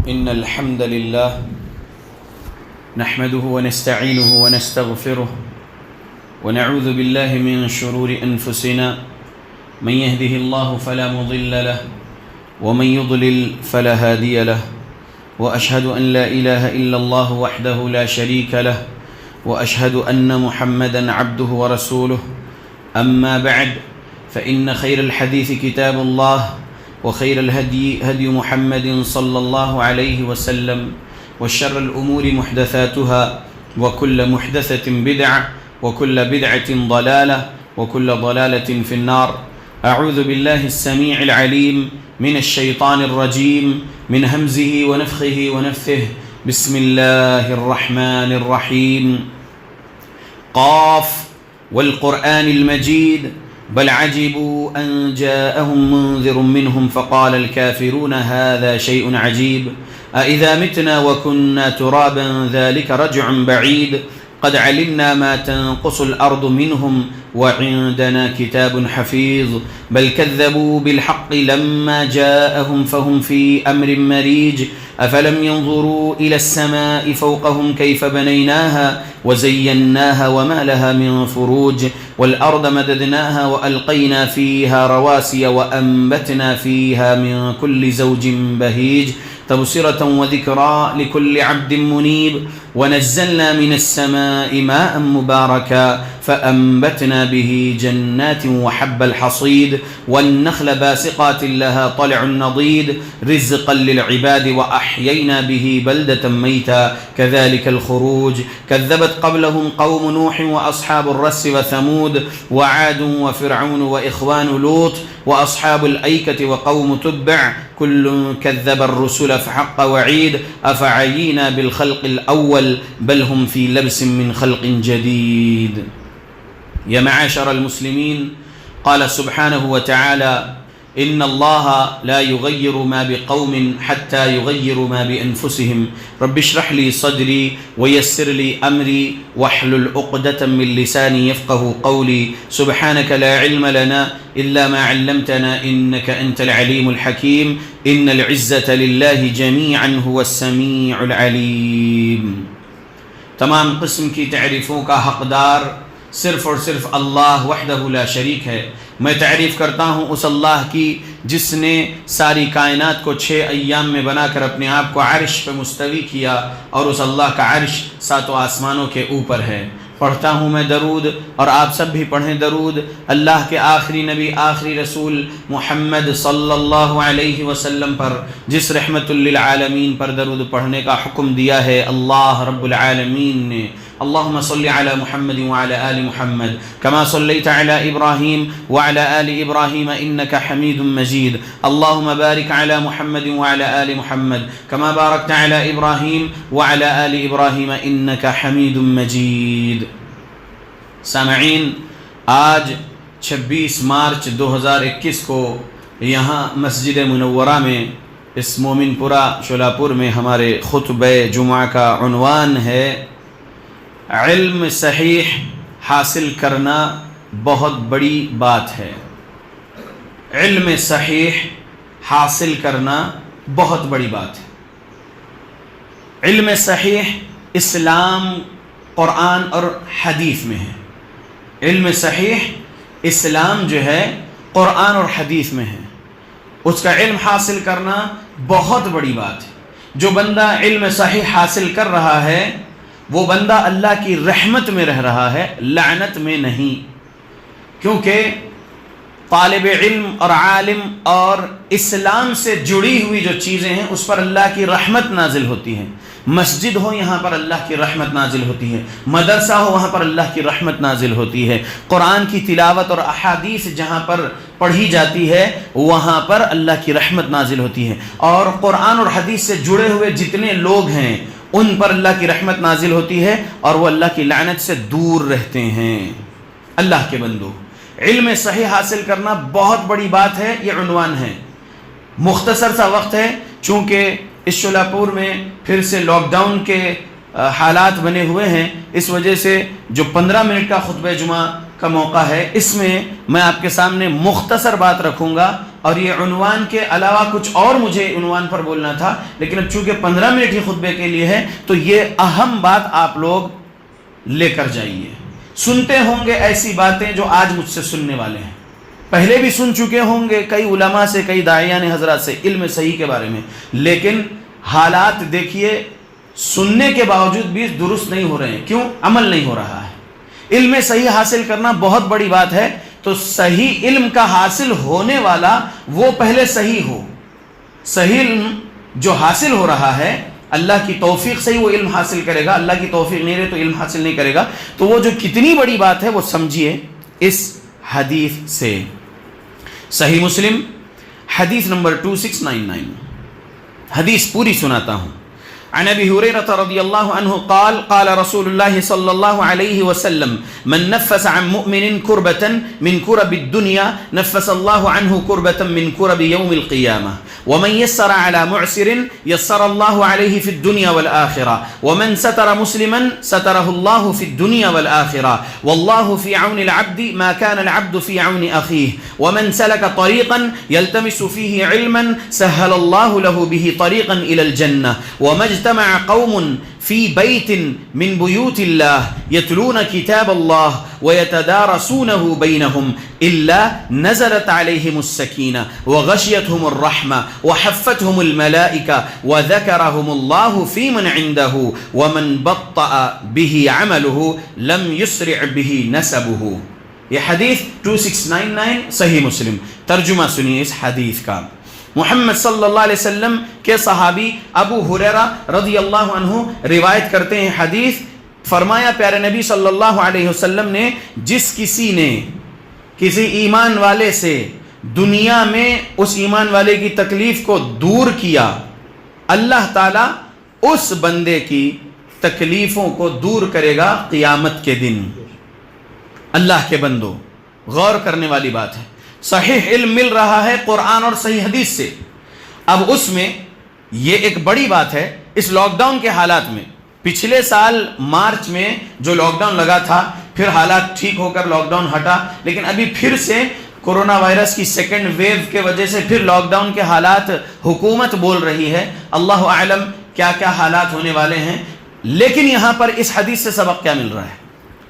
إن الحمد لله نحمده ونستعينه ونستغفره ونعوذ بالله من شرور أنفسنا من يهده الله فلا مضل له ومن يضلل فلا هادي له وأشهد أن لا إله إلا الله وحده لا شريك له وأشهد أن محمدًا عبده ورسوله أما بعد فإن خير الحديث كتاب الله وخير الهدي هدي محمد صلى الله عليه وسلم وشر الأمور محدثاتها وكل محدثة بدعة وكل بدعة ضلالة وكل ضلالة في النار. أعوذ بالله السميع العليم من الشيطان الرجيم من همزه ونفخه ونفثه. بسم الله الرحمن الرحيم. قاف والقرآن المجيد بل عجبوا أن جاءهم منذر منهم فقال الكافرون هذا شيء عجيب أإذا متنا وكنا ترابا ذلك رجع بعيد قد علمنا ما تنقص الأرض منهم وعندنا كتاب حفيظ بل كذبوا بالحق لما جاءهم فهم في أمر مريج أفلم ينظروا إلى السماء فوقهم كيف بنيناها وزيناها وما لها من فروج والأرض مددناها وألقينا فيها رواسي وأنبتنا فيها من كل زوج بهيج تبصرة وذكرى لكل عبد منيب ونزلنا من السماء ماء مباركا فأنبتنا به جنات وحب الحصيد والنخل باسقات لها طلع نضيد رزقا للعباد وأحيينا به بلدة ميتا كذلك الخروج كذبت قبلهم قوم نوح وأصحاب الرس وثمود وعاد وفرعون وإخوان لوط وأصحاب الأيكة وقوم تبع كل كذب الرسل فحق وعيد أفعينا بالخلق الأول بل هم في لبس من خلق جديد. يا معاشر المسلمين، قال سبحانه وتعالى إن الله لا يغير ما بقوم حتى يغيروا ما بأنفسهم رب اشرح لي صدري ويسر لي أمري واحلل عقدة من لساني يفقه قولي سبحانك لا علم لنا إلا ما علمتنا إنك أنت العليم الحكيم إن العزة لله جميعا هو السميع العليم. تمام قسم کی تعریفوں کا حقدار صرف اور صرف اللہ وحدہ لا شریک ہے. میں تعریف کرتا ہوں اس اللہ کی جس نے ساری کائنات کو 6 ایام میں بنا کر اپنے آپ کو عرش پہ مستوی کیا اور اس اللہ کا عرش 7 آسمانوں کے اوپر ہے. پڑھتا ہوں میں درود اور آپ سب بھی پڑھیں درود اللہ کے آخری نبی آخری رسول محمد صلی اللہ علیہ وسلم پر جس رحمت للعالمین پر درود پڑھنے کا حکم دیا ہے اللہ رب العالمین نے. اللهم صل على محمد وعلى آل محمد كما صليت على إبراهيم وعلى آل إبراهيم إنك حميد مجيد. اللهم بارك على محمد وعلى آل محمد كما باركت على إبراهيم وعلى آل إبراهيم إنك حميد مجيد. سامعین، آج 26 مارچ 2021 کو یہاں مسجد منورہ میں اس مومن پورہ شولاپور میں ہمارے خطبہ جمعہ کا عنوان ہے علم صحیح حاصل کرنا بہت بڑی بات ہے. علم صحیح حاصل کرنا بہت بڑی بات ہے. علم صحیح اسلام قرآن اور حدیث میں ہے. علم صحیح اسلام جو ہے قرآن اور حدیث میں ہے. اس کا علم حاصل کرنا بہت بڑی بات ہے. جو بندہ علم صحیح حاصل کر رہا ہے وہ بندہ اللہ کی رحمت میں رہ رہا ہے، لعنت میں نہیں. کیونکہ طالب علم اور عالم اور اسلام سے جڑی ہوئی جو چیزیں ہیں اس پر اللہ کی رحمت نازل ہوتی ہے. مسجد ہو یہاں پر اللہ کی رحمت نازل ہوتی ہے، مدرسہ ہو وہاں پر اللہ کی رحمت نازل ہوتی ہے، قرآن کی تلاوت اور احادیث جہاں پر پڑھی جاتی ہے وہاں پر اللہ کی رحمت نازل ہوتی ہے. اور قرآن اور حدیث سے جڑے ہوئے جتنے لوگ ہیں ان پر اللہ کی رحمت نازل ہوتی ہے اور وہ اللہ کی لعنت سے دور رہتے ہیں. اللہ کے بندو، علم صحیح حاصل کرنا بہت بڑی بات ہے. یہ عنوان ہے. مختصر سا وقت ہے چونکہ اس شولاپور میں پھر سے لاک ڈاؤن کے حالات بنے ہوئے ہیں، اس وجہ سے جو 15 منٹ کا خطبہ جمعہ کا موقع ہے اس میں میں آپ کے سامنے مختصر بات رکھوں گا اور یہ عنوان کے علاوہ کچھ اور مجھے عنوان پر بولنا تھا، لیکن اب چونکہ 15 منٹ ہی خطبے کے لیے ہے تو یہ اہم بات آپ لوگ لے کر جائیے۔ سنتے ہوں گے ایسی باتیں جو آج مجھ سے سننے والے ہیں، پہلے بھی سن چکے ہوں گے کئی علماء سے، کئی داعیان حضرات سے علم صحیح کے بارے میں، لیکن حالات دیکھیے سننے کے باوجود بھی درست نہیں ہو رہے ہیں۔ کیوں؟ عمل نہیں ہو رہا ہے۔ علم صحیح حاصل کرنا بہت بڑی بات ہے، تو صحیح علم کا حاصل ہونے والا وہ پہلے صحیح ہو۔ صحیح علم جو حاصل ہو رہا ہے، اللہ کی توفیق سے ہی وہ علم حاصل کرے گا، اللہ کی توفیق نہیں رہے تو علم حاصل نہیں کرے گا۔ تو وہ جو کتنی بڑی بات ہے وہ سمجھیے اس حدیث سے۔ صحیح مسلم حدیث نمبر 2699، حدیث پوری سناتا ہوں۔ عن ابي هريره رضي الله عنه قال قال رسول الله صلى الله عليه وسلم من نفس عن مؤمن كربة من كرب الدنيا نفس الله عنه كربة من كرب يوم القيامة ومن يسر على معسر يسر الله عليه في الدنيا والآخرة ومن ستر مسلما ستره الله في الدنيا والآخرة والله في عون العبد ما كان العبد في عون أخيه ومن سلك طريقا يلتمس فيه علما سهل الله له به طريقا إلى الجنة وما اجتمع قوم في بيت من بيوت الله يتلون كتاب الله ويتدارسونه بينهم إلا نزلت عليهم السكينة وغشيتهم الرحمة وحفتهم الملائكة وذكرهم الله في من عنده ومن بطأ به عمله لم يسرع به نسبه۔ یہ حدیث 2699 صحیح مسلم۔ ترجمہ سنیے اس حدیث کا۔ محمد صلی اللہ علیہ وسلم کے صحابی ابو ہریرہ رضی اللہ عنہ روایت کرتے ہیں حدیث، فرمایا پیارے نبی صلی اللہ علیہ وسلم نے جس کسی نے کسی ایمان والے سے دنیا میں اس ایمان والے کی تکلیف کو دور کیا، اللہ تعالیٰ اس بندے کی تکلیفوں کو دور کرے گا قیامت کے دن۔ اللہ کے بندو غور کرنے والی بات ہے، صحیح علم مل رہا ہے قرآن اور صحیح حدیث سے۔ اب اس میں یہ ایک بڑی بات ہے، اس لاک ڈاؤن کے حالات میں، پچھلے سال مارچ میں جو لاک ڈاؤن لگا تھا، پھر حالات ٹھیک ہو کر لاک ڈاؤن ہٹا، لیکن ابھی پھر سے کورونا وائرس کی سیکنڈ ویو کے وجہ سے پھر لاک ڈاؤن کے حالات حکومت بول رہی ہے، اللہ اعلم کیا کیا حالات ہونے والے ہیں۔ لیکن یہاں پر اس حدیث سے سبق کیا مل رہا ہے؟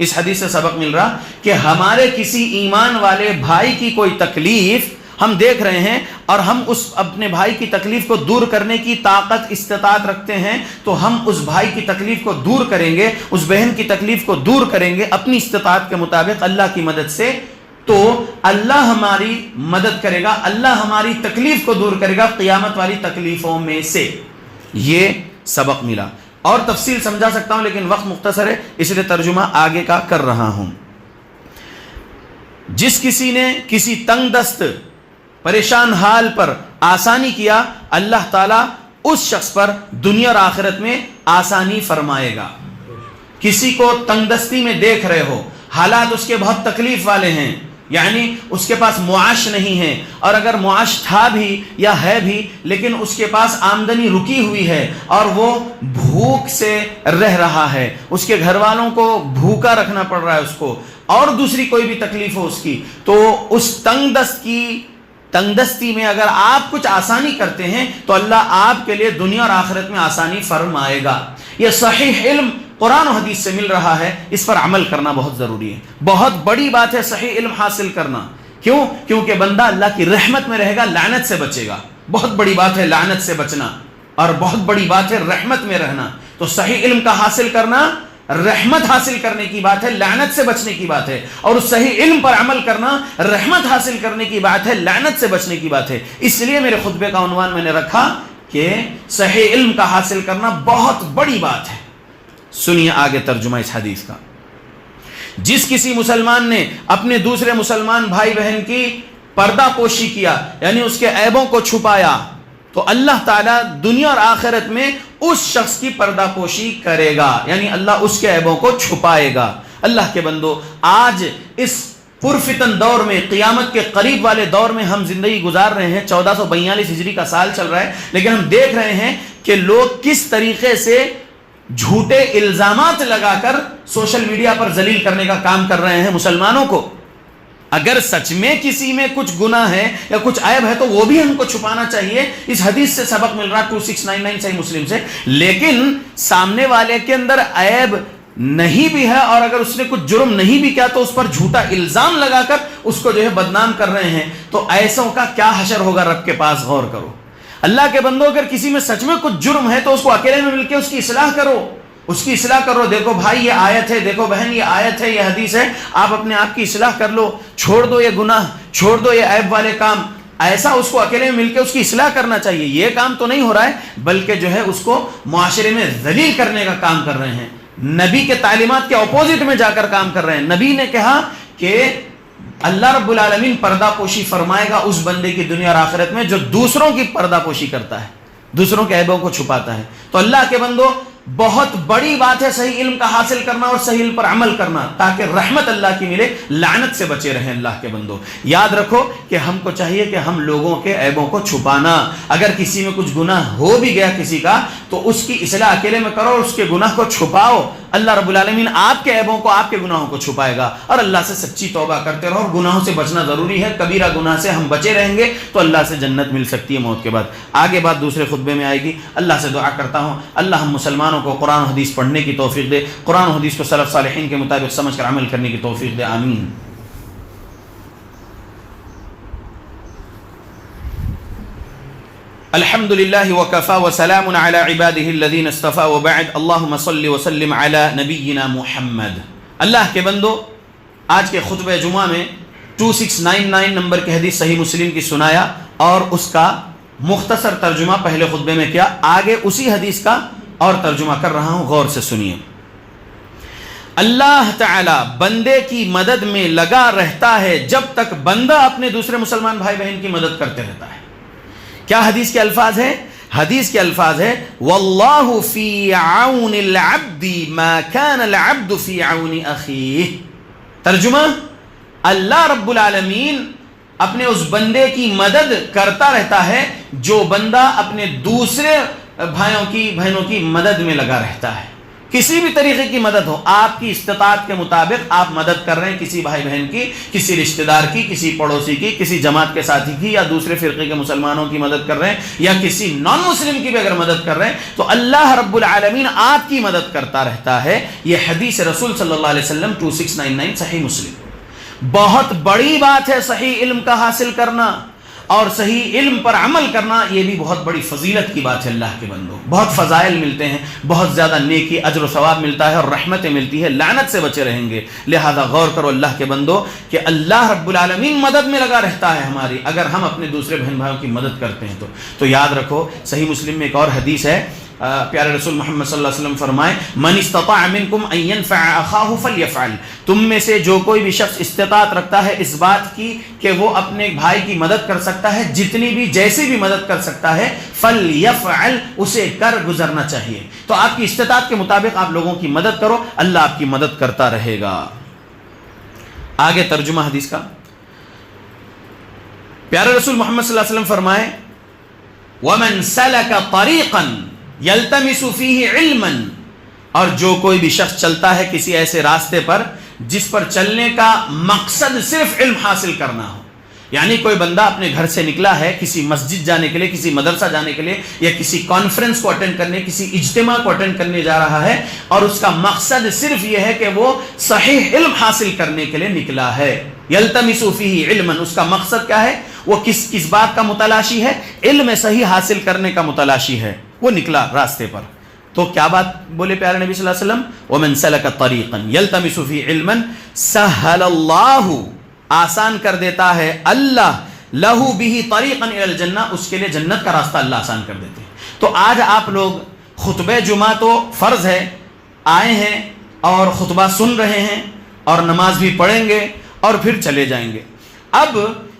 اس حدیث سے سبق مل رہا کہ ہمارے کسی ایمان والے بھائی کی کوئی تکلیف ہم دیکھ رہے ہیں اور ہم اس اپنے بھائی کی تکلیف کو دور کرنے کی طاقت استطاعت رکھتے ہیں، تو ہم اس بھائی کی تکلیف کو دور کریں گے، اس بہن کی تکلیف کو دور کریں گے اپنی استطاعت کے مطابق اللہ کی مدد سے، تو اللہ ہماری مدد کرے گا، اللہ ہماری تکلیف کو دور کرے گا قیامت والی تکلیفوں میں سے۔ یہ سبق ملا، اور تفصیل سمجھا سکتا ہوں لیکن وقت مختصر ہے، اس لیے ترجمہ آگے کا کر رہا ہوں۔ جس کسی نے کسی تنگ دست پریشان حال پر آسانی کیا، اللہ تعالیٰ اس شخص پر دنیا اور آخرت میں آسانی فرمائے گا۔ کسی کو تنگ دستی میں دیکھ رہے ہو، حالات اس کے بہت تکلیف والے ہیں، یعنی اس کے پاس معاش نہیں ہے، اور اگر معاش تھا بھی یا ہے بھی لیکن اس کے پاس آمدنی رکی ہوئی ہے اور وہ بھوک سے رہ رہا ہے، اس کے گھر والوں کو بھوکا رکھنا پڑ رہا ہے اس کو، اور دوسری کوئی بھی تکلیف ہو اس کی، تو اس تنگ دستی میں اگر آپ کچھ آسانی کرتے ہیں تو اللہ آپ کے لیے دنیا اور آخرت میں آسانی فرمائے گا۔ یہ صحیح علم قرآن و حدیث سے مل رہا ہے، اس پر عمل کرنا بہت ضروری ہے، بہت بڑی بات ہے صحیح علم حاصل کرنا۔ کیوں؟ کیونکہ بندہ اللہ کی رحمت میں رہے گا، لعنت سے بچے گا۔ بہت بڑی بات ہے لعنت سے بچنا، اور بہت بڑی بات ہے رحمت میں رہنا۔ تو صحیح علم کا حاصل کرنا رحمت حاصل کرنے کی بات ہے، لعنت سے بچنے کی بات ہے، اور اس صحیح علم پر عمل کرنا رحمت حاصل کرنے کی بات ہے، لعنت سے بچنے کی بات ہے۔ اس لیے میرے خطبے کا عنوان میں نے رکھا کہ صحیح علم کا حاصل کرنا بہت بڑی بات ہے۔ سنیے آگے ترجمہ اس حدیث کا۔ جس کسی مسلمان نے اپنے دوسرے مسلمان بھائی بہن کی پردہ پوشی کیا، یعنی اس کے عیبوں کو چھپایا، تو اللہ تعالیٰ دنیا اور آخرت میں اس شخص کی پردہ پوشی کرے گا، یعنی اللہ اس کے عیبوں کو چھپائے گا۔ اللہ کے بندو، آج اس پرفتن دور میں، قیامت کے قریب والے دور میں ہم زندگی گزار رہے ہیں۔ 1442 ہجری کا سال چل رہا ہے، لیکن ہم دیکھ رہے ہیں کہ لوگ کس طریقے سے جھوٹے الزامات لگا کر سوشل میڈیا پر ذلیل کرنے کا کام کر رہے ہیں مسلمانوں کو۔ اگر سچ میں کسی میں کچھ گناہ ہے یا کچھ عیب ہے تو وہ بھی ہم کو چھپانا چاہیے. اس حدیث سے سبق مل رہا 2699 صحیح مسلم سے. لیکن سامنے والے کے اندر عیب نہیں بھی ہے اور اگر اس نے کچھ جرم نہیں بھی کیا تو اس پر جھوٹا الزام لگا کر اس کو جو ہے بدنام کر رہے ہیں, تو ایسوں کا کیا حشر ہوگا رب کے پاس. غور کرو اللہ کے بندو, اگر کسی میں سچ میں کچھ جرم ہے تو اس کو اکیلے میں مل کے اس کی اصلاح کرو, اس کی اصلاح کرو. دیکھو بھائی یہ آیت ہے, دیکھو بہن یہ آیت ہے, یہ حدیث ہے, آپ اپنے آپ کی اصلاح کر لو, چھوڑ دو یہ گناہ, چھوڑ دو یہ عیب والے کام. ایسا اس کو اکیلے میں مل کے اس کی اصلاح کرنا چاہیے. یہ کام تو نہیں ہو رہا ہے بلکہ جو ہے اس کو معاشرے میں ذلیل کرنے کا کام کر رہے ہیں, نبی کے تعلیمات کے اپوزٹ میں جا کر کام کر رہے ہیں. نبی نے کہا کہ اللہ رب العالمین پردہ پوشی فرمائے گا اس بندے کی دنیا اور آخرت میں جو دوسروں کی پردہ پوشی کرتا ہے, دوسروں کے عیبوں کو چھپاتا ہے. تو اللہ کے بندو بہت بڑی بات ہے صحیح علم کا حاصل کرنا اور صحیح علم پر عمل کرنا تاکہ رحمت اللہ کی ملے, لعنت سے بچے رہیں. اللہ کے بندو یاد رکھو کہ ہم کو چاہیے کہ ہم لوگوں کے عیبوں کو چھپانا. اگر کسی میں کچھ گناہ ہو بھی گیا کسی کا تو اس کی اصلاح اکیلے میں کرو اور اس کے گناہ کو چھپاؤ. اللہ رب العالمین آپ کے عیبوں کو, آپ کے گناہوں کو چھپائے گا. اور اللہ سے سچی توبہ کرتے رہو. گناہوں سے بچنا ضروری ہے, کبیرہ گناہ سے ہم بچے رہیں گے تو اللہ سے جنت مل سکتی ہے موت کے بعد. آگے بات دوسرے خطبے میں آئے گی. اللہ سے دعا کرتا ہوں اللہ ہم مسلمانوں کو قرآن و حدیث پڑھنے کی توفیق دے, قرآن و حدیث کو سلف صالحین کے مطابق سمجھ کر عمل کرنے کی توفیق دے. آمین. الحمد للہ وکفا وسلام علی عبادہ الذین اصطفى وبعد اللہم صل وسلم علی نبینا محمد. اللہ کے بندو آج کے خطبہ جمعہ میں 2699 نمبر کی حدیث صحیح مسلم کی سنایا اور اس کا مختصر ترجمہ پہلے خطبے میں کیا. آگے اسی حدیث کا اور ترجمہ کر رہا ہوں, غور سے سنیے. اللہ تعالی بندے کی مدد میں لگا رہتا ہے جب تک بندہ اپنے دوسرے مسلمان بھائی بہن کی مدد کرتے رہتا ہے. کیا حدیث کے الفاظ ہیں؟ حدیث کے الفاظ ہے واللہ فی عون العبد ما کان العبد فی عون اخیہ. ترجمہ, اللہ رب العالمین اپنے اس بندے کی مدد کرتا رہتا ہے جو بندہ اپنے دوسرے بھائیوں کی بہنوں کی مدد میں لگا رہتا ہے. کسی بھی طریقے کی مدد ہو, آپ کی استطاعت کے مطابق آپ مدد کر رہے ہیں کسی بھائی بہن کی, کسی رشتہ دار کی, کسی پڑوسی کی, کسی جماعت کے ساتھی کی, یا دوسرے فرقے کے مسلمانوں کی مدد کر رہے ہیں, یا کسی نان مسلم کی بھی اگر مدد کر رہے ہیں تو اللہ رب العالمین آپ کی مدد کرتا رہتا ہے. یہ حدیث رسول صلی اللہ علیہ وسلم 2699 صحیح مسلم. بہت بڑی بات ہے صحیح علم کا حاصل کرنا اور صحیح علم پر عمل کرنا. یہ بھی بہت بڑی فضیلت کی بات ہے. اللہ کے بندو بہت فضائل ملتے ہیں, بہت زیادہ نیکی اجر و ثواب ملتا ہے اور رحمتیں ملتی ہے, لعنت سے بچے رہیں گے. لہذا غور کرو اللہ کے بندو کہ اللہ رب العالمین مدد میں لگا رہتا ہے ہماری اگر ہم اپنے دوسرے بہن بھائیوں کی مدد کرتے ہیں تو یاد رکھو صحیح مسلم میں ایک اور حدیث ہے. پیارے رسول محمد صلی اللہ علیہ وسلم فرمائے من استطاع منکم ان ينفع اخاہ فلیفعل. تم میں سے جو کوئی بھی شخص استطاعت رکھتا ہے اس بات کی کہ وہ اپنے بھائی کی مدد کر سکتا ہے, جتنی بھی جیسی بھی مدد کر سکتا ہے, فلیفعل, اسے کر گزرنا چاہیے. تو آپ کی استطاعت کے مطابق آپ لوگوں کی مدد کرو, اللہ آپ کی مدد کرتا رہے گا. آگے ترجمہ حدیث کا. پیارے رسول محمد صلی اللہ علیہ وسلم فرمائے ومن سلک طریقا یلتمس فیہ علما, اور جو کوئی بھی شخص چلتا ہے کسی ایسے راستے پر جس پر چلنے کا مقصد صرف علم حاصل کرنا ہو. یعنی کوئی بندہ اپنے گھر سے نکلا ہے کسی مسجد جانے کے لیے, کسی مدرسہ جانے کے لیے, یا کسی کانفرنس کو اٹینڈ کرنے, کسی اجتماع کو اٹینڈ کرنے جا رہا ہے اور اس کا مقصد صرف یہ ہے کہ وہ صحیح علم حاصل کرنے کے لیے نکلا ہے. یلتمس فیہ علما, اس کا مقصد کیا ہے؟ وہ کس بات کا متلاشی ہے؟ علم صحیح حاصل کرنے کا متلاشی ہے. وہ نکلا راستے پر تو کیا بات بولے پیارے نبی صلی اللہ علیہ وسلم ومن سلک طریقا یلتمس فیہ علما سہل اللہ, آسان کر دیتا ہے اللہ لہو بہ طریقا الی الجنہ, اس کے لیے جنت کا راستہ اللہ آسان کر دیتے ہیں. تو آج آپ لوگ خطبہ جمعہ تو فرض ہے, آئے ہیں اور خطبہ سن رہے ہیں اور نماز بھی پڑھیں گے اور پھر چلے جائیں گے. اب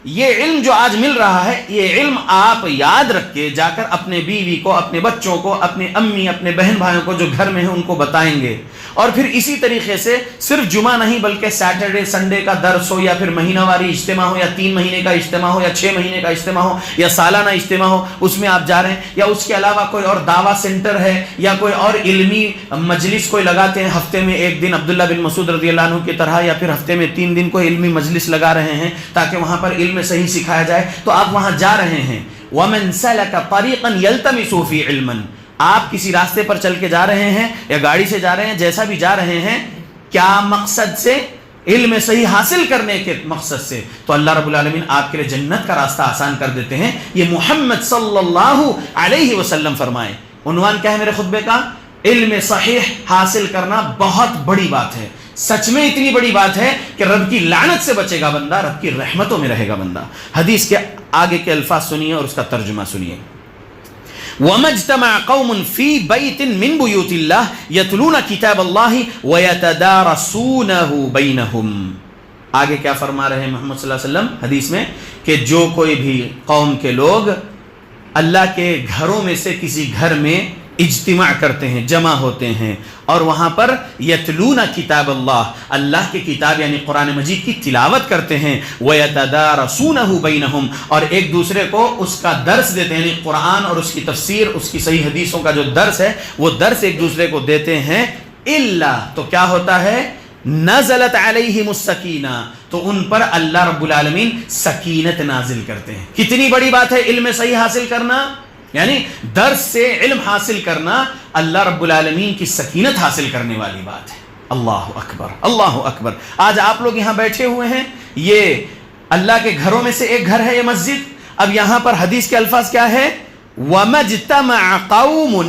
یہ علم جو آج مل رہا ہے، یہ علم آپ یاد رکھ کے جا کر اپنے بیوی کو، اپنے بچوں کو، اپنے امی، اپنے بہن بھائیوں کو جو گھر میں ہیں ان کو بتائیں گے. اور پھر اسی طریقے سے صرف جمعہ نہیں بلکہ سیٹرڈے سنڈے کا درس ہو، یا پھر مہینہ واری اجتماع ہو، یا 3 مہینے کا اجتماع ہو، یا 6 مہینے کا اجتماع ہو، یا سالانہ اجتماع ہو، اس میں آپ جا رہے ہیں، یا اس کے علاوہ کوئی اور دعویٰ سینٹر ہے یا کوئی اور علمی مجلس کوئی لگاتے ہیں، ہفتے میں 1 دن عبداللہ بن مسعود رضی اللہ عنہ کی طرح، یا پھر ہفتے میں 3 دن کوئی علمی مجلس لگا رہے ہیں تاکہ وہاں پر علم صحیح سکھایا جائے، تو آپ وہاں جا رہے ہیں. وَمَنْ سَلَكَ طَرِيقًا يَلْتَمِسُ فِي عِلْمًا، آپ کسی راستے پر چل کے جا رہے ہیں یا گاڑی سے جا رہے ہیں، جیسا بھی جا رہے ہیں، کیا مقصد سے؟ علم صحیح حاصل کرنے کے مقصد سے، تو اللہ رب العالمین آپ کے لیے جنت کا راستہ آسان کر دیتے ہیں. یہ محمد صلی اللہ علیہ وسلم فرمائے. عنوان کیا ہے میرے خطبے کا؟ علم صحیح حاصل کرنا بہت بڑی بات ہے. سچ میں اتنی بڑی بات ہے کہ رب کی لعنت سے بچے گا بندہ، رب کی رحمتوں میں رہے گا بندہ. حدیث کے آگے کے الفاظ سنیے اور اس کا ترجمہ سنیے. وَمَا اجْتَمَعَ قَوْمٌ فِي بَيْتٍ مِّن بُيُوتِ اللَّهِ يَتْلُونَ كِتَابَ اللَّهِ وَيَتَدَارَسُونَهُ بَيْنَهُمْ. آگے کیا فرما رہے ہیں محمد صلی اللہ علیہ وسلم حدیث میں کہ جو کوئی بھی قوم کے لوگ اللہ کے گھروں میں سے کسی گھر میں اجتماع کرتے ہیں، جمع ہوتے ہیں، اور وہاں پر یتلون کتاب اللہ، اللہ کی کتاب یعنی قرآن مجید کی تلاوت کرتے ہیں، وَيَتَدَارَسُونَهُ بَيْنَهُمْ، اور ایک دوسرے کو اس کا درس دیتے ہیں، یعنی قرآن اور اس کی تفسیر، اس کی صحیح حدیثوں کا جو درس ہے وہ درس ایک دوسرے کو دیتے ہیں. الا، تو کیا ہوتا ہے؟ نزلت علیہم السکینہ، تو ان پر اللہ رب العالمین سکینت نازل کرتے ہیں. کتنی بڑی بات ہے علم صحیح حاصل کرنا، یعنی درس سے علم حاصل کرنا اللہ رب العالمین کی سکینت حاصل کرنے والی بات ہے. اللہ اکبر، اللہ اکبر. آج آپ لوگ یہاں بیٹھے ہوئے ہیں، یہ اللہ کے گھروں میں سے ایک گھر ہے یہ مسجد. اب یہاں پر حدیث کے الفاظ کیا ہے؟ وَمَجْتَمَعَ قَوْمٌ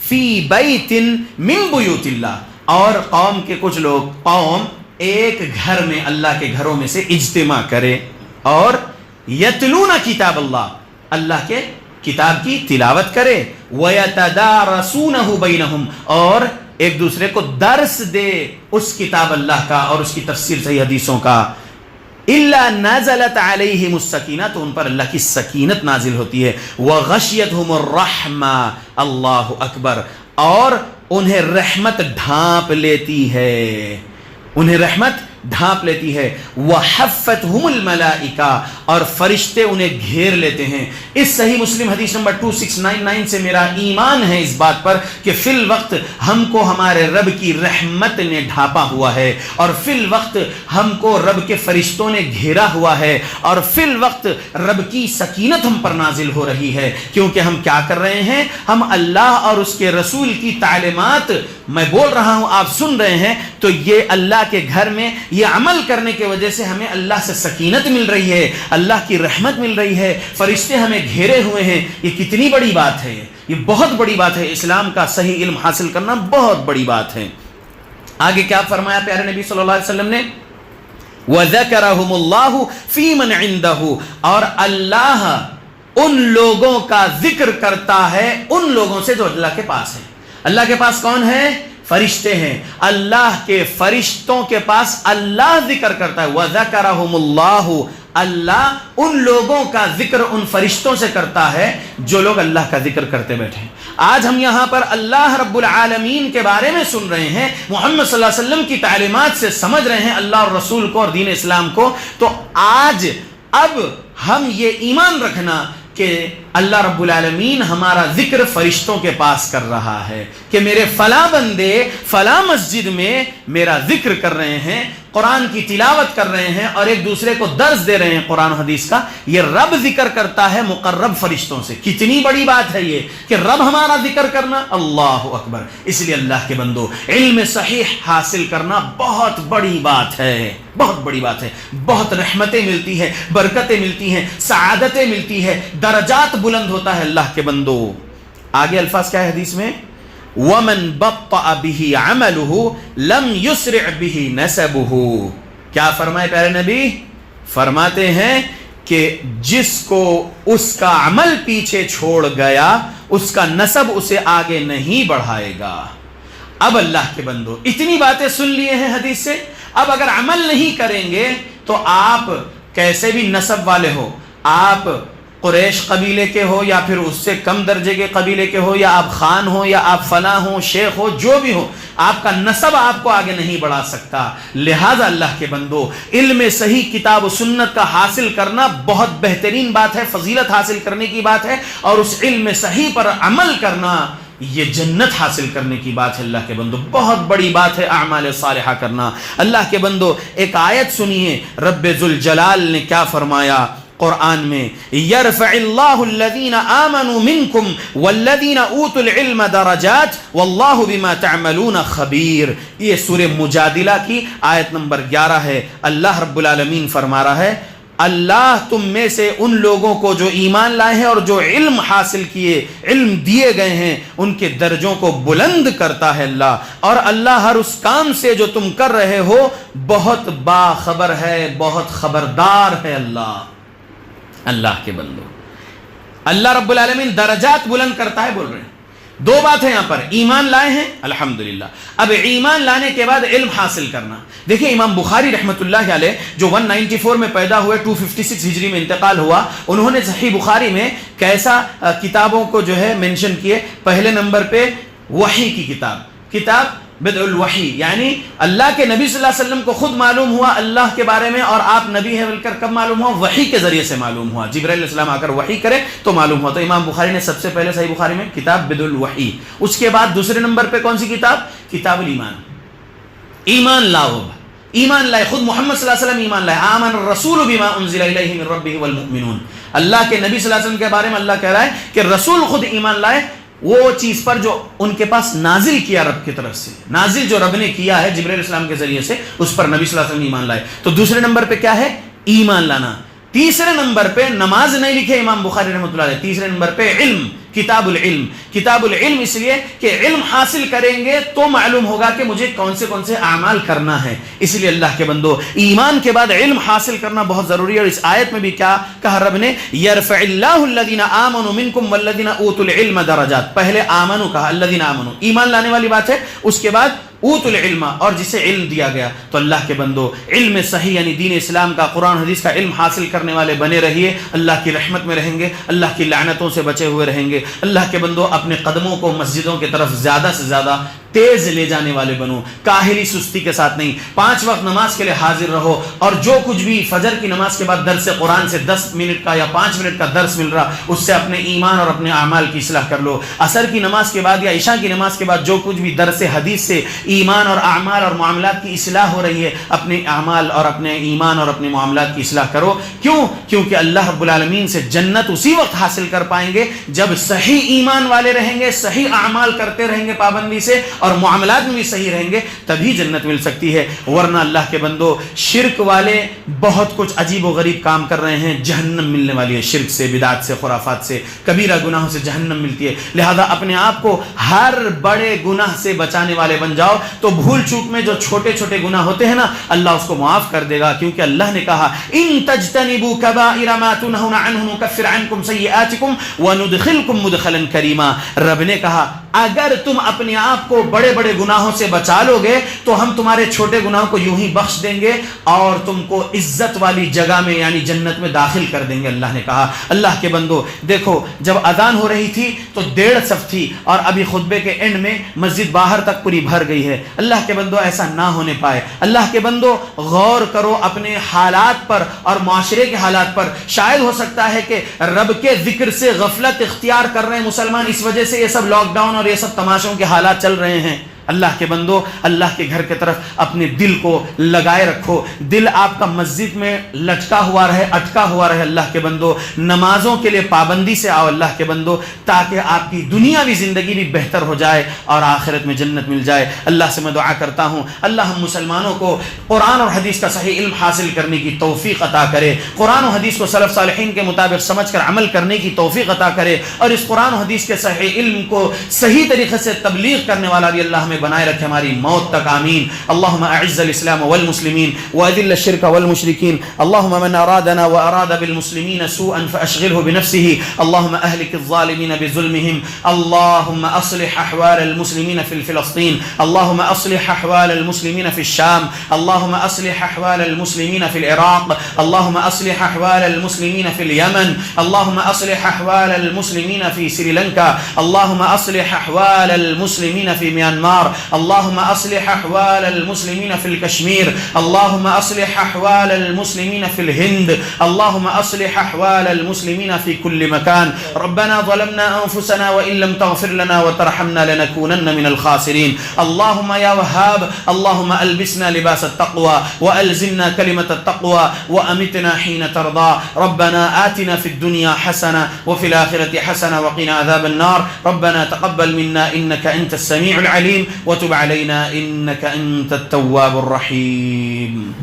فِي بَيْتٍ مِّن بُيُوتِ اللَّهِ، اور قوم کے کچھ لوگ، قوم ایک گھر میں اللہ کے گھروں میں سے اجتماع کرے اور یتلون کتاب اللہ، اللہ کے کتاب کی تلاوت کرے، وَيَتَدَارَسُونَهُ بَيْنَهُمْ، اور ایک دوسرے کو درس دے اس کتاب اللہ کا اور اس کی تفسیر صحیح حدیثوں کا. إِلَّا نَزَلَتْ عَلَيْهِمُ السَّكِينَةُ، تو ان پر اللہ کی سکینت نازل ہوتی ہے. وَغَشِيَتْهُمُ الرَّحْمَةُ، اللہ اکبر، اور انہیں رحمت ڈھانپ لیتی ہے، انہیں رحمت ڈھانپ لیتی ہے. وَحَفَّتْهُمُ الْمَلَائِكَةُ، اور فرشتے انہیں گھیر لیتے ہیں. اس صحیح مسلم حدیث نمبر 2699 سے میرا ایمان ہے اس بات پر کہ فی الوقت ہم کو ہمارے رب کی رحمت نے ڈھانپا ہوا ہے، اور فی الوقت ہم کو رب کے فرشتوں نے گھیرا ہوا ہے، اور فی الوقت رب کی سکینت ہم پر نازل ہو رہی ہے. کیونکہ ہم کیا کر رہے ہیں؟ ہم اللہ اور اس کے رسول کی تعلیمات میں بول رہا ہوں، آپ سن رہے ہیں، تو یہ اللہ کے گھر میں یہ عمل کرنے کی وجہ سے ہمیں اللہ سے سکینت مل رہی ہے، اللہ کی رحمت مل رہی ہے، فرشتے ہمیں گھیرے ہوئے ہیں. یہ کتنی بڑی بات ہے، یہ بہت بڑی بات ہے. اسلام کا صحیح علم حاصل کرنا بہت بڑی بات ہے. آگے کیا فرمایا پیارے نبی صلی اللہ علیہ وسلم نے؟ وَذَكَرَهُمُ اللَّهُ فِي مَنْ عِنْدَهُ، اور اللہ ان لوگوں کا ذکر کرتا ہے ان لوگوں سے جو اللہ کے پاس ہے. اللہ کے پاس کون ہے؟ فرشتے ہیں. اللہ کے فرشتوں کے پاس اللہ ذکر کرتا ہے. وَذَكَرَهُمُ اللَّهُ، اللہ ان لوگوں کا ذکر ان فرشتوں سے کرتا ہے جو لوگ اللہ کا ذکر کرتے بیٹھے. آج ہم یہاں پر اللہ رب العالمین کے بارے میں سن رہے ہیں، محمد صلی اللہ علیہ وسلم کی تعلیمات سے سمجھ رہے ہیں اللہ اور رسول کو اور دین اسلام کو. تو آج اب ہم یہ ایمان رکھنا کہ اللہ رب العالمین ہمارا ذکر فرشتوں کے پاس کر رہا ہے، کہ میرے فلاں بندے فلاں مسجد میں میرا ذکر کر رہے ہیں، قرآن کی تلاوت کر رہے ہیں اور ایک دوسرے کو درس دے رہے ہیں قرآن حدیث کا. یہ رب ذکر کرتا ہے مقرب فرشتوں سے. کتنی بڑی بات ہے یہ کہ رب ہمارا ذکر کرنا. اللہ اکبر. اس لیے اللہ کے بندو، علم صحیح حاصل کرنا بہت بڑی بات ہے، بہت بڑی بات ہے. بہت رحمتیں ملتی ہے، برکتیں ملتی ہیں، سعادتیں ملتی ہے، درجات بلند ہوتا ہے اللہ کے بندو. آگے الفاظ کیا ہے حدیث میں؟ وَمَن بَطَّأَ بِهِ عَمَلُهُ لَمْ يُسْرِعْ بِهِ نَسَبُهُ. کیا فرمائے پیارے نبی؟ فرماتے ہیں کہ جس کو اس کا عمل پیچھے چھوڑ گیا اس کا نسب اسے آگے نہیں بڑھائے گا. اب اللہ کے بندو اتنی باتیں سن لیے ہیں حدیث سے. اب اگر عمل نہیں کریں گے تو آپ کیسے بھی نسب والے ہو، آپ قریش قبیلے کے ہو یا پھر اس سے کم درجے کے قبیلے کے ہو، یا آپ خان ہو یا آپ فلاں ہو، شیخ ہو، جو بھی ہو، آپ کا نسب آپ کو آگے نہیں بڑھا سکتا۔ لہذا اللہ کے بندو، علم صحیح کتاب و سنت کا حاصل کرنا بہت بہترین بات ہے، فضیلت حاصل کرنے کی بات ہے، اور اس علم صحیح پر عمل کرنا یہ جنت حاصل کرنے کی بات ہے۔ اللہ کے بندو بہت بڑی بات ہے اعمال صالحہ کرنا۔ اللہ کے بندو ایک آیت سنیے، رب ذوالجلال نے کیا فرمایا قرآن میں، یرفع اللہ الذین آمنوا منکم والذین اوتوا العلم درجات واللہ بما تعملون خبیر۔ یہ سورہ مجادلہ کی آیت نمبر 11 ہے۔ اللہ رب العالمین فرما رہا ہے، اللہ تم میں سے ان لوگوں کو جو ایمان لائے ہیں اور جو علم حاصل کیے، علم دیے گئے ہیں، ان کے درجوں کو بلند کرتا ہے اللہ، اور اللہ ہر اس کام سے جو تم کر رہے ہو بہت باخبر ہے، بہت خبردار ہے۔ اللہ کے بندو، اللہ رب العالمین درجات بلند کرتا ہے، بول رہے ہیں۔ دو بات ہے یہاں پر، ایمان لائے ہیں الحمدللہ، اب ایمان لانے کے بعد علم حاصل کرنا۔ دیکھیں امام بخاری رحمۃ اللہ علیہ جو 194 میں پیدا ہوئے، 256 ہجری میں انتقال ہوا، انہوں نے صحیح بخاری میں کیسا کتابوں کو جو ہے مینشن کیے۔ پہلے نمبر پہ وحی کی کتاب بدء الوحی، یعنی اللہ کے نبی صلی اللہ علیہ وسلم کو خود معلوم ہوا اللہ کے بارے میں، اور آپ نبی ہیں بول کر کب معلوم ہوا؟ وحی کے ذریعے سے معلوم ہوا، جبرائیل علیہ السلام آ کر وحی کرے تو معلوم ہوا۔ تو امام بخاری نے سب سے پہلے صحیح بخاری میں کتاب بدء الوحی، اس کے بعد دوسرے نمبر پہ کون سی کتاب الایمان، ایمان لاؤ، ایمان لائے، خود محمد صلی اللہ علیہ وسلم ایمان لائے، آمن الرسول بما انزل الیہ من ربہ والمؤمنون، اللہ کے نبی صلی اللہ علیہ وسلم کے بارے میں اللہ کہہ رہا ہے کہ رسول خود ایمان لائے وہ چیز پر جو ان کے پاس نازل کیا رب کی طرف سے، نازل جو رب نے کیا ہے جبرائیل السلام کے ذریعے سے، اس پر نبی صلی اللہ علیہ وسلم ایمان لائے۔ تو دوسرے نمبر پہ کیا ہے؟ ایمان لانا۔ تیسرے نمبر پہ نماز نہیں لکھے امام بخاری رحمۃ اللہ علیہ، تیسرے نمبر پہ علم، کتاب العلم۔ کتاب العلم اس لیے کہ علم حاصل کریں گے تو معلوم ہوگا کہ مجھے کون سے اعمال کرنا ہے، اس لیے اللہ کے بندو ایمان کے بعد علم حاصل کرنا بہت ضروری ہے۔ اور اس آیت میں بھی کیا کہا رب نے؟ یرفع اللہ الذین آمنوا منکم والذین اوتوا العلم درجات۔ پہلے آمنوا کہا، الذین آمنوا ایمان لانے والی بات ہے، اس کے بعد اوتوا العلم، اور جسے علم دیا گیا۔ تو اللہ کے بندو علم صحیح یعنی دین اسلام کا، قرآن حدیث کا علم حاصل کرنے والے بنے رہیے، اللہ کی رحمت میں رہیں گے، اللہ کی لعنتوں سے بچے ہوئے رہیں گے۔ اللہ کے بندو اپنے قدموں کو مسجدوں کی طرف زیادہ سے زیادہ تیز لے جانے والے بنو، کاہلی سستی کے ساتھ نہیں۔ 5 وقت نماز کے لیے حاضر رہو، اور جو کچھ بھی فجر کی نماز کے بعد درس قرآن سے 10 منٹ کا یا 5 منٹ کا درس مل رہا، اس سے اپنے ایمان اور اپنے اعمال کی اصلاح کر لو۔ عصر کی نماز کے بعد یا عشاء کی نماز کے بعد جو کچھ بھی درس حدیث سے ایمان اور اعمال اور معاملات کی اصلاح ہو رہی ہے، اپنے اعمال اور اپنے ایمان اور اپنے معاملات کی اصلاح کرو۔ کیونکہ اللہ رب العالمین سے جنت اسی وقت حاصل کر پائیں گے جب صحیح ایمان والے رہیں گے، صحیح اعمال کرتے رہیں گے پابندی سے، اور معاملات میں بھی صحیح رہیں گے، تبھی جنت مل سکتی ہے۔ ورنہ اللہ کے بندو شرک والے بہت کچھ عجیب و غریب کام کر رہے ہیں، جہنم ملنے والی ہے شرک سے، بدعت سے، خرافات سے، کبیرہ گناہوں سے جہنم ملتی ہے۔ لہذا اپنے آپ کو ہر بڑے گناہ سے بچانے والے بن جاؤ، تو بھول چوک میں جو چھوٹے چھوٹے گناہ ہوتے ہیں نا، اللہ اس کو معاف کر دے گا، کیونکہ اللہ نے کہا ان تجتنبوا کبائر ما تنہون عنہ نکفر عنکم سیئاتکم وندخلکم مدخلا کریما۔ رب نے کہا اگر تم اپنے آپ کو بڑے بڑے گناہوں سے بچا لو گے تو ہم تمہارے چھوٹے گناہوں کو یوں ہی بخش دیں گے اور تم کو عزت والی جگہ میں یعنی جنت میں داخل کر دیں گے۔ اللہ نے کہا اللہ کے بندو دیکھو، جب اذان ہو رہی تھی تو 1.5 صف تھی، اور ابھی خطبے کے اینڈ میں مسجد باہر تک پوری بھر گئی ہے۔ اللہ کے بندو ایسا نہ ہونے پائے۔ اللہ کے بندو غور کرو اپنے حالات پر اور معاشرے کے حالات پر۔ شاید ہو سکتا ہے کہ رب کے ذکر سے غفلت اختیار کر رہے ہیں مسلمان، اس وجہ سے یہ سب لاک ڈاؤن اور یہ سب تماشوں کے حالات چل رہے ہیں۔ اللہ کے بندو اللہ کے گھر کی طرف اپنے دل کو لگائے رکھو، دل آپ کا مسجد میں لٹکا ہوا رہے، اٹکا ہوا رہے۔ اللہ کے بندو نمازوں کے لیے پابندی سے آؤ اللہ کے بندو، تاکہ آپ کی دنیاوی زندگی بھی بہتر ہو جائے اور آخرت میں جنت مل جائے۔ اللہ سے میں دعا کرتا ہوں اللہ ہم مسلمانوں کو قرآن اور حدیث کا صحیح علم حاصل کرنے کی توفیق عطا کرے، قرآن و حدیث کو سلف صالحین کے مطابق سمجھ کر عمل کرنے کی توفیق عطا کرے، اور اس قرآن و حدیث کے صحیح علم کو صحیح طریقے سے تبلیغ کرنے والا بھی اللہ ہمیں بنائے رکھے ہماری موت تک، آمین. اللهم اعز الاسلام والمسلمين واذل الشرك والمشركين. اللهم من ارادنا واراد بالمسلمين سوءا فاشغله بنفسه. اللهم اهلك الظالمين بظلمهم. اللهم اصلح احوال المسلمين في فلسطين. اللهم اصلح احوال المسلمين في الشام. اللهم اصلح احوال المسلمين في العراق. اللهم اصلح احوال المسلمين في اليمن. اللهم اصلح احوال المسلمين في سريلانكا. اللهم اصلح احوال المسلمين في ميانمار. اللهم اصلح احوال المسلمين في الكشمير. اللهم اصلح احوال المسلمين في الهند. اللهم اصلح احوال المسلمين في كل مكان. ربنا ظلمنا انفسنا وان لم تغفر لنا وترحمنا لنكونن من الخاسرين. اللهم يا وهاب، اللهم البسنا لباس التقوى والزمنا كلمة التقوى وامتنا حين ترضى. ربنا آتنا في الدنيا حسنة وفي الآخرة حسنة وقنا عذاب النار. ربنا تقبل منا إنك أنت السميع العليم وتب علينا إنك أنت التواب الرحيم.